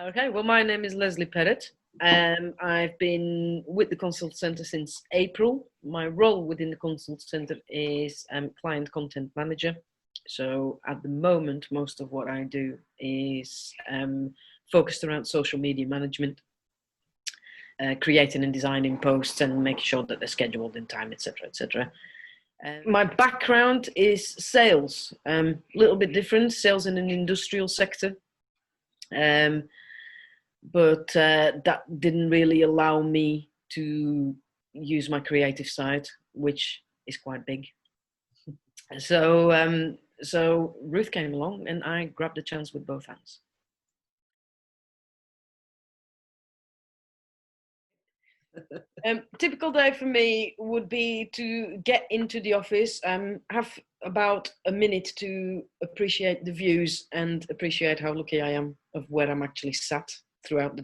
Okay, well, my name is Lesley Perrett. I've been with the Consult Centre since April. My role within the Consult Centre is client content manager. So at the moment, most of what I do is focused around social media management, creating and designing posts and making sure that they're scheduled in time, etc., etc. My background is sales, a little bit different, sales in an industrial sector. But that didn't really allow me to use my creative side, which is quite big. So Ruth came along and I grabbed the chance with both hands. Typical day for me would be to get into the office, have about a minute to appreciate the views and appreciate how lucky I am of where I'm actually sat throughout the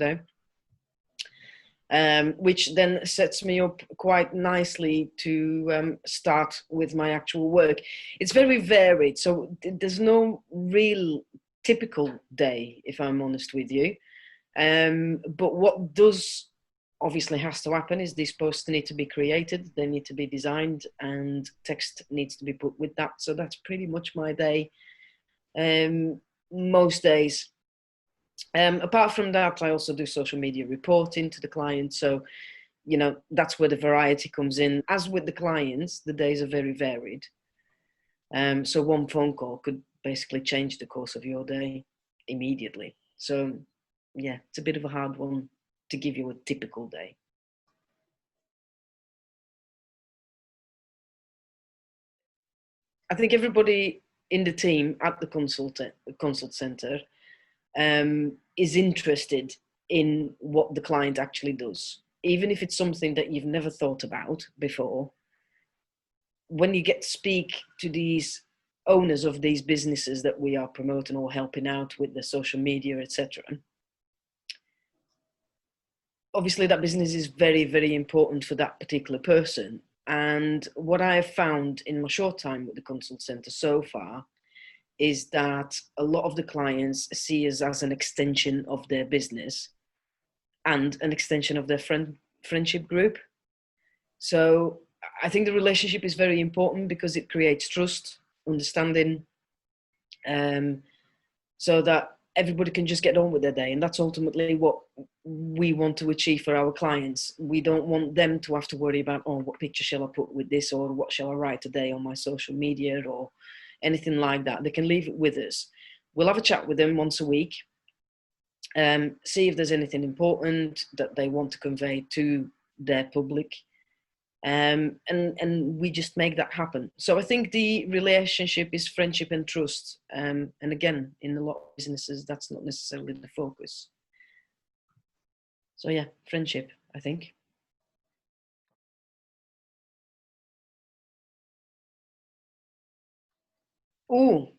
day. Which then sets me up quite nicely to start with my actual work. It's very varied, so there's no real typical day, if I'm honest with you. But what does obviously has to happen is these posts need to be created, they need to be designed, and text needs to be put with that. So that's pretty much my day most days. Apart from that, I also do social media reporting to the client. So, that's where the variety comes in. As with the clients, the days are very varied. So one phone call could basically change the course of your day immediately. So, yeah, it's a bit of a hard one to give you a typical day. I think everybody in the team at the consult center is interested in what the client actually does, even if it's something that you've never thought about before. When you get to speak to these owners of these businesses that we are promoting or helping out with the social media, etc., obviously that business is very, very important for that particular person. And what I have found in my short time with the consult center so far is that a lot of the clients see us as an extension of their business and an extension of their friendship group. So I think the relationship is very important because it creates trust, understanding, so that everybody can just get on with their day. And that's ultimately what we want to achieve for our clients. We don't want them to have to worry about, oh, what picture shall I put with this, or what shall I write today on my social media, or anything like that. They can leave it with us. We'll have a chat with them once a week, see if there's anything important that they want to convey to their public, and we just make that happen. So I think the relationship is friendship and trust, and again, in a lot of businesses, that's not necessarily the focus. So yeah, friendship, I think. Oh,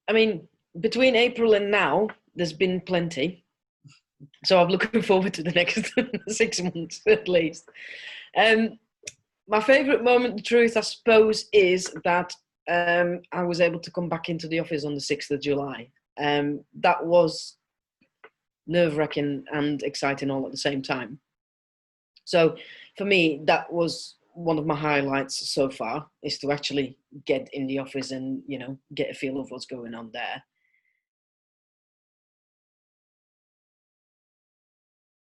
I mean, between April and now, there's been plenty. So I'm looking forward to the next 6 months at least. My favourite moment, the truth, I suppose, is that I was able to come back into the office on the 6th of July. That was nerve-wracking and exciting all at the same time. So for me, that was one of my highlights so far, is to actually get in the office and, get a feel of what's going on there.